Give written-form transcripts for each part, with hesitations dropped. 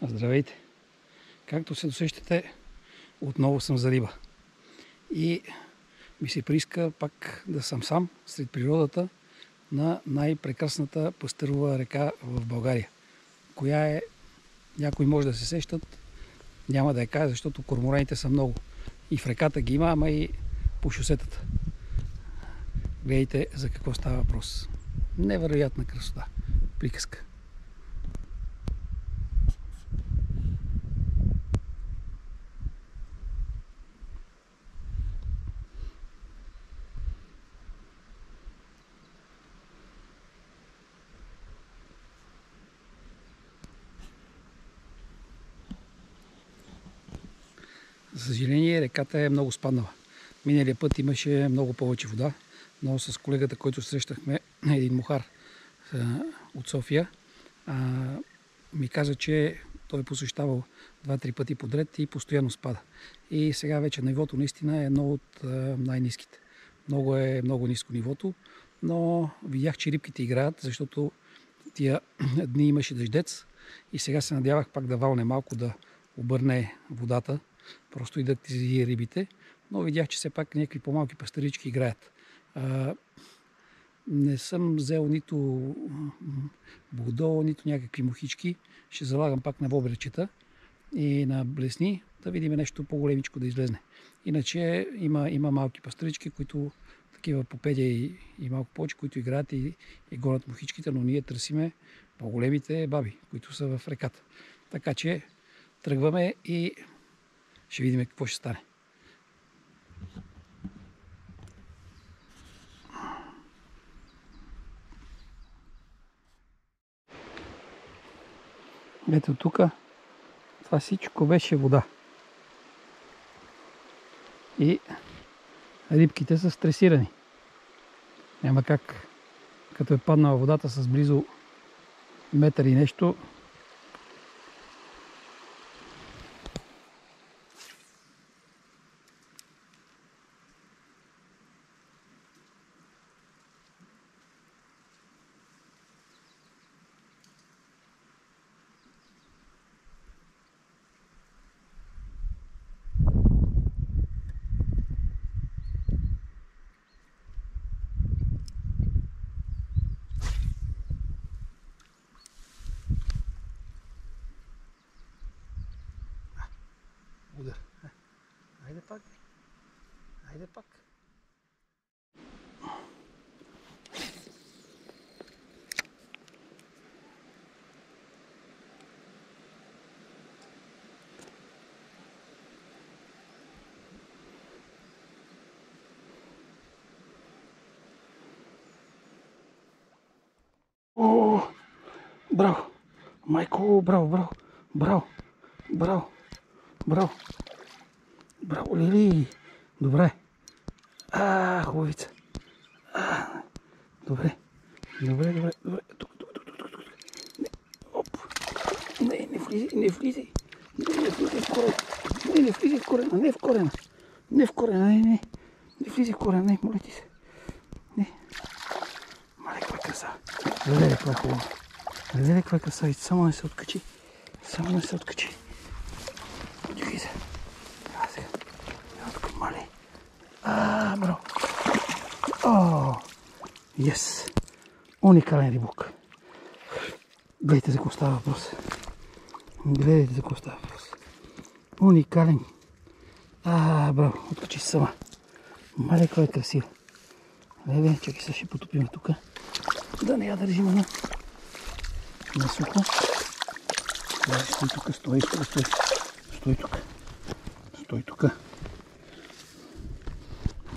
Здравейте! Както се досещате, отново съм за риба. И ми се прииска пак да съм сам сред природата на най-прекрасната пъстърова река в България. Коя е, някои може да се сещат, няма да я кажа, защото кормораните са много. И в реката ги има, ама и по шосетата. Гледайте за какво става въпрос. Невероятна красота. Приказка. За съжаление, реката е много спаднала. Миналия път имаше много повече вода, но с колегата, който срещахме, един мухар от София, ми каза, че той е посещавал 2-3 пъти подред и постоянно спада. И сега вече нивото наистина е едно от най-ниските. Много ниско нивото, но видях, че рибките играят, защото тия дни имаше дъждец и сега се надявах пак да валне малко, да обърне водата, просто и да активизира рибите, но видях, че все пак някакви по-малки пастърички играят. Не съм взел нито богодол, нито някакви мухички. Ще залагам пак на вобречета и на блесни, да видим нещо по-големичко да излезне. Иначе има малки пастърички, които такива по педя и малко повече, които играят и гонят мухичките, но ние търсиме по-големите баби, които са в реката. Така че тръгваме и ще видим какво ще стане. Ето тук, това всичко беше вода. И рибките са стресирани. Няма как, като е паднала водата с близо метър и нещо, удар. Айде пак. Айде пак. О, браво! Майко, браво! Браво, Лили! Добре. Хубавица. Добре. Тук. Оп. Не влизай. Не влизай в корена. Не влизай в корена. Не в корена. Не влизай в корена. Не, моля ти се. Не. Мале, каква краса. Гледай, каква хубава. Гледай, каква красавица. Само не се откачи. Чакай се. Сега. Тук, мале. Браво. Yes. Уникален рибук. Гледайте за какво става въпрос. Уникален. Браво. Откачи се сама. Мале, кой е красив. Леле, чакай се, ще потопим тук. Да не я държим на сухо.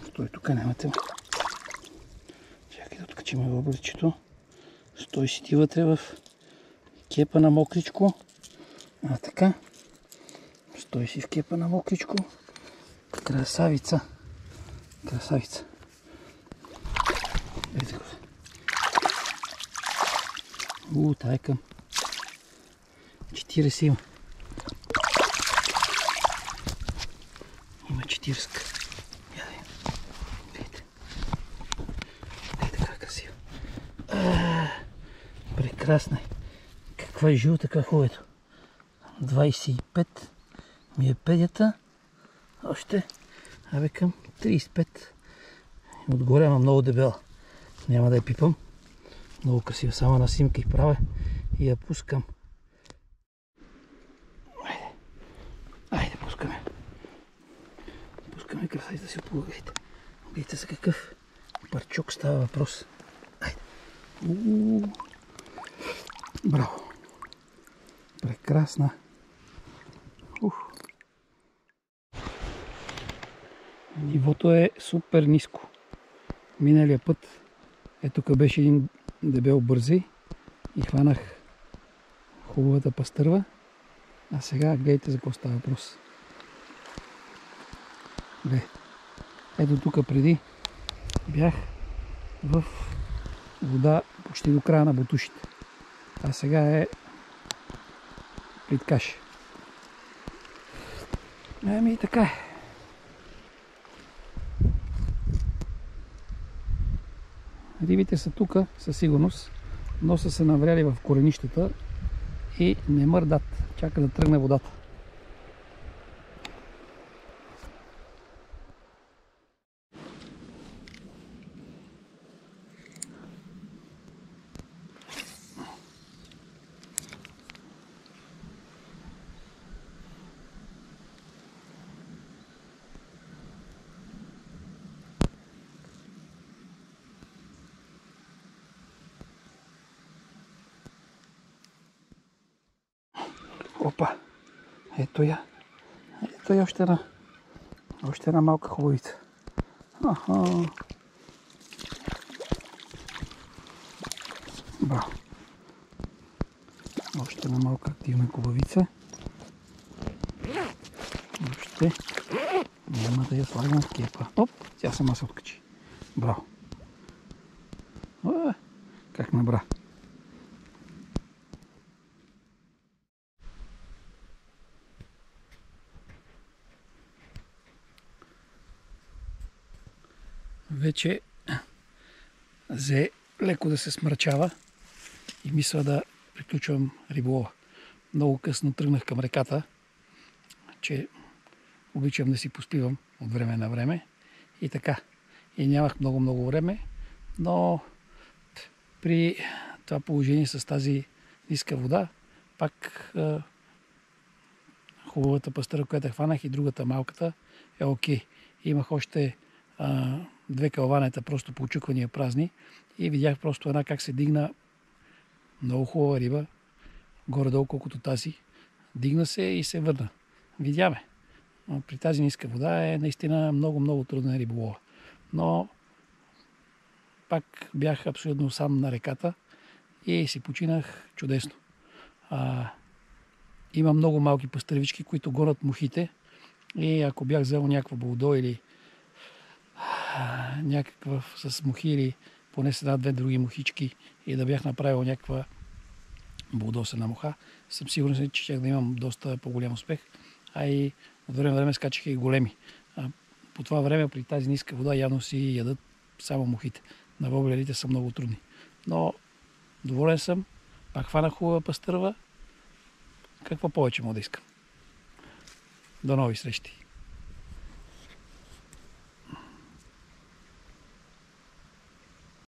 Стой тук, няма тема. Чакай да откачим въблечето. Стой си ти вътре в кепа на мокричко. Така. Стой си в кепа на мокричко. Красавица. Ето го. Тая към 40 има. Има 40. Видите. Ето как красиво. Прекрасна е. Каква е жълта, как хубаво. 25 ми е педята. Още към 35. Отгоре има много дебела. Няма да я пипам. Много красива. Само на снимка и правя и я пускам. Айде, пускаме. Пускаме краса и да си погледайте. Гледайте за какъв парчок става въпрос. Айде. Браво. Прекрасна. Нивото е супер ниско. Миналия път тук беше един дебел бързи и хванах хубавата пастърва. А сега гледайте за какво става въпрос. Ето тук преди бях в вода почти до края на бутушите. А сега е плиткаш. Ами и така е. Рибите са тук със сигурност, но са се навряли в коренищата и не мърдат. Чака да тръгне водата. Опа! Ето я. Ето я още една малка хубавица. Браво! Още една малка активна хубавица. Още няма да я слагам в кепа. Оп! Тя сама се откачи. Браво! Как набра! Вече взе леко да се смрачава и мисля да приключвам риболова. Много късно тръгнах към реката, че обичам да си поспивам от време на време и така. И нямах много време, но при това положение с тази ниска вода, пак хубавата пастъра, която хванах и другата малката е окей. Имах още две калванета, просто поучуквания празни и видях просто една как се дигна много хубава риба, горе-долу колкото тази. Дигна се и се върна. Видяме. Но при тази ниска вода е наистина много трудна риболова. Но пак бях абсолютно сам на реката и си починах чудесно. Има много малки пастървички, които гонят мухите и ако бях взел някаква булдо или някакъв с мухи или поне с една-две други мухички и да бях направил някаква булдосена муха, съм сигурен, че щях да имам доста по-голям успех. А и от време на време скачаха и големи. По това време при тази ниска вода явно си ядат само мухите. На воблерите са много трудни. Но доволен съм. Пак хванах хубава пастърва. Какво повече мога да искам? До нови срещи!